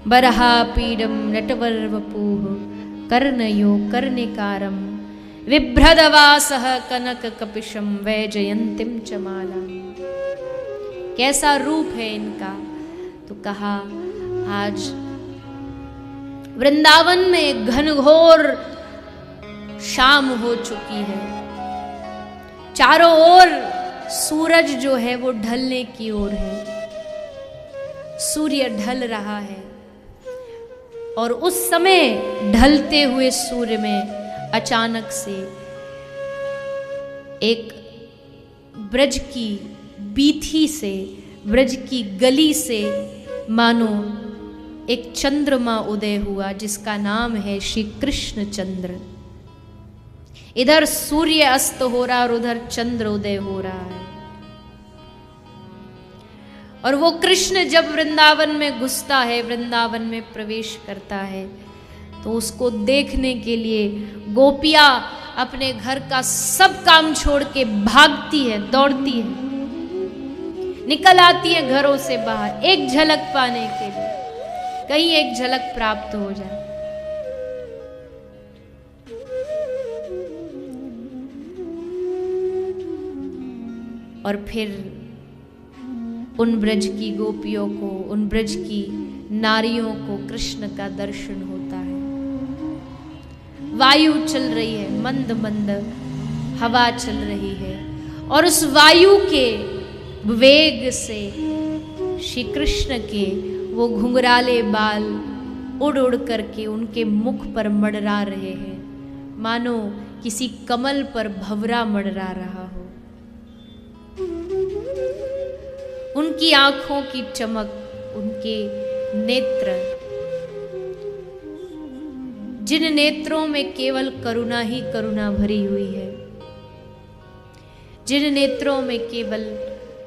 बरहापीडं नटवरवपुः कर्णयो कर्णिकारं बिभ्रदवासः कनककपिशं वैजयन्तीं च मालां। कैसा रूप है इनका। तो कहा आज वृंदावन में घनघोर शाम हो चुकी है, चारों ओर सूरज जो है वो ढलने की ओर है, सूर्य ढल रहा है। और उस समय ढलते हुए सूर्य में अचानक से एक ब्रज की बीथी से, ब्रज की गली से मानो एक चंद्रमा उदय हुआ, जिसका नाम है श्री कृष्ण चंद्र। इधर सूर्य अस्त हो रहा और उधर चंद्र उदय हो रहा है। और वो कृष्ण जब वृंदावन में घुसता है, वृंदावन में प्रवेश करता है, तो उसको देखने के लिए गोपियां अपने घर का सब काम छोड़ के भागती है, दौड़ती है, निकल आती है घरों से बाहर एक झलक पाने के लिए, कहीं एक झलक प्राप्त हो जाए। और फिर उन ब्रज की गोपियों को, उन ब्रज की नारियों को कृष्ण का दर्शन होता है। वायु चल रही है, मंद मंद हवा चल रही है, और उस वायु के वेग से श्री कृष्ण के वो घुंघराले बाल उड़ उड़ करके उनके मुख पर मडरा रहे हैं, मानो किसी कमल पर भंवरा मडरा रहा हो। उनकी आंखों की चमक, उनके नेत्र, जिन नेत्रों में केवल करुणा ही करुणा भरी हुई है, जिन नेत्रों में केवल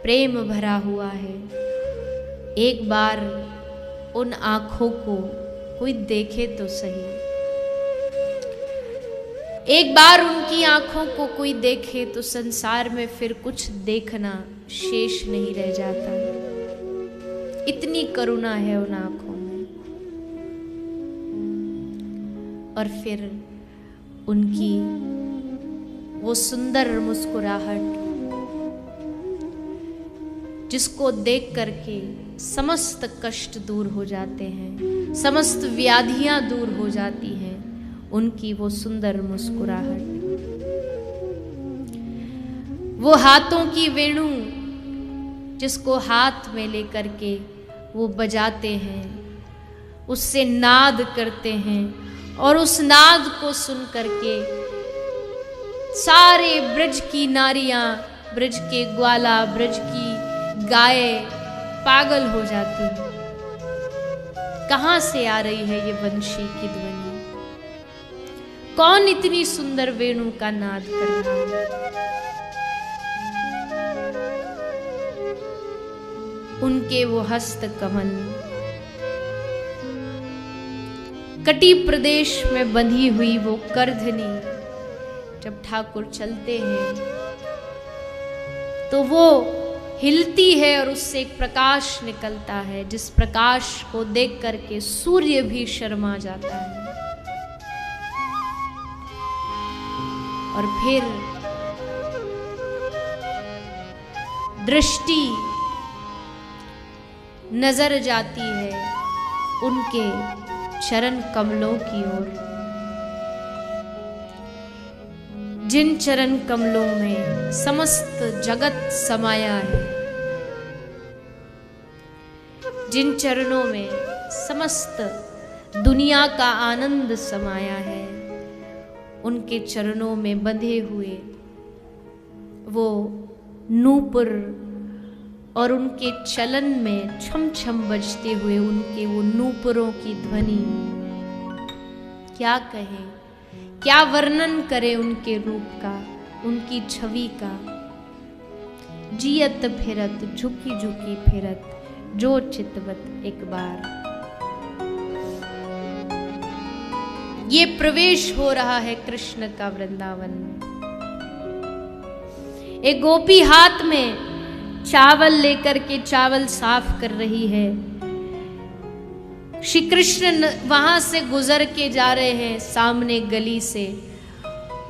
प्रेम भरा हुआ है, एक बार उन आंखों को कोई देखे तो सही, एक बार उनकी आंखों को कोई देखे तो संसार में फिर कुछ देखना शेष नहीं रह जाता। इतनी करुणा है उन आंखों में। और फिर उनकी वो सुंदर मुस्कुराहट, जिसको देख करके समस्त कष्ट दूर हो जाते हैं, समस्त व्याधियां दूर हो जाती हैं, उनकी वो सुंदर मुस्कुराहट। वो हाथों की वेणु जिसको हाथ में लेकर के वो बजाते हैं, उससे नाद करते हैं, और उस नाद को सुन करके सारे ब्रज की नारियां, ब्रज के ग्वाला, ब्रज की गाय पागल हो जाती हैं। कहां से आ रही है ये वंशी की ध्वनि? कौन इतनी सुंदर वेणु का नाद कर रहा है? उनके वो हस्त कमल, कटी प्रदेश में बंधी हुई वो करधनी, जब ठाकुर चलते हैं तो वो हिलती है और उससे एक प्रकाश निकलता है, जिस प्रकाश को देख करके सूर्य भी शर्मा जाता है। और फिर दृष्टि नजर जाती है उनके चरण कमलों की ओर, जिन चरण कमलों में समस्त जगत समाया है, जिन चरणों में समस्त दुनिया का आनंद समाया है, उनके चरणों में बंधे हुए वो नूपुर और उनके चलन में छम छम बजते हुए उनके वो नूपुरों की ध्वनि, क्या कहें, क्या वर्णन करें उनके रूप का, उनकी छवि का। जियत फिरत झुकी झुकी फिरत जो चितवत एक बार। ये प्रवेश हो रहा है कृष्ण का वृंदावन में। एक गोपी हाथ में चावल लेकर के चावल साफ कर रही है, श्री कृष्ण वहां से गुजर के जा रहे हैं सामने गली से।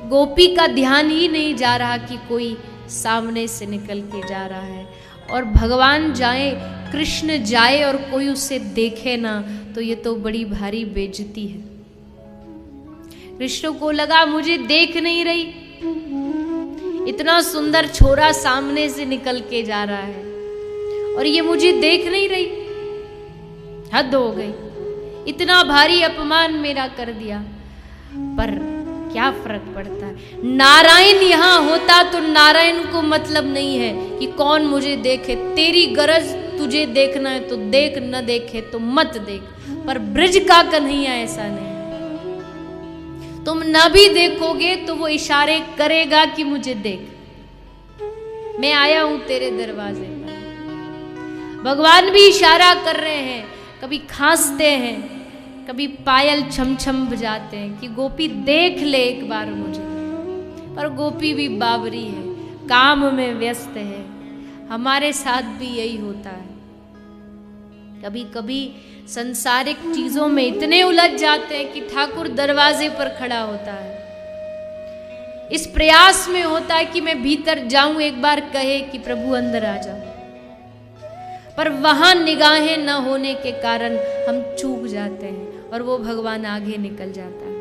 गोपी का ध्यान ही नहीं जा रहा कि कोई सामने से निकल के जा रहा है। और भगवान जाए, कृष्ण जाए और कोई उसे देखे ना, तो ये तो बड़ी भारी बेइज्जती है। कृष्ण को लगा मुझे देख नहीं रही, इतना सुंदर छोरा सामने से निकल के जा रहा है और ये मुझे देख नहीं रही, हद हो गई, इतना भारी अपमान मेरा कर दिया। पर क्या फर्क पड़ता है, नारायण यहां होता तो नारायण को मतलब नहीं है कि कौन मुझे देखे। तेरी गरज तुझे देखना है तो देख, न देखे तो मत देख। पर ब्रज का कन्हैया ऐसा नहीं, तुम न भी देखोगे तो वो इशारे करेगा कि मुझे देख, मैं आया हूं तेरे दरवाजे पर। भगवान भी इशारा कर रहे हैं, कभी खांसते हैं, कभी पायल छम छम बजाते हैं कि गोपी देख ले एक बार मुझे। पर गोपी भी बावरी है, काम में व्यस्त है। हमारे साथ भी यही होता है, कभी कभी संसारिक चीजों में इतने उलझ जाते हैं कि ठाकुर दरवाजे पर खड़ा होता है, इस प्रयास में होता है कि मैं भीतर जाऊं, एक बार कहे कि प्रभु अंदर आ जाओ। पर वहां निगाहें न होने के कारण हम चूक जाते हैं और वो भगवान आगे निकल जाता है।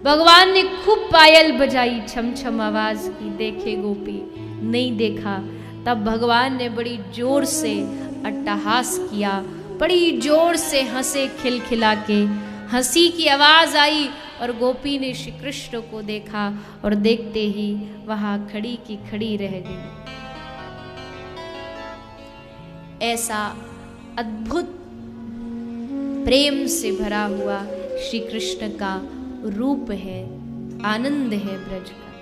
भगवान ने खूब पायल बजाई, छम छम आवाज की, देखे गोपी नहीं देखा। तब भगवान ने बड़ी जोर से अट्टहास किया, बड़ी जोर से हंसे खिलखिला के। हंसी की आवाज आई और गोपी ने श्री कृष्ण को देखा और देखते ही वहां खड़ी की खड़ी रह गई। ऐसा अद्भुत प्रेम से भरा हुआ श्री कृष्ण का रूप है, आनंद है ब्रज का।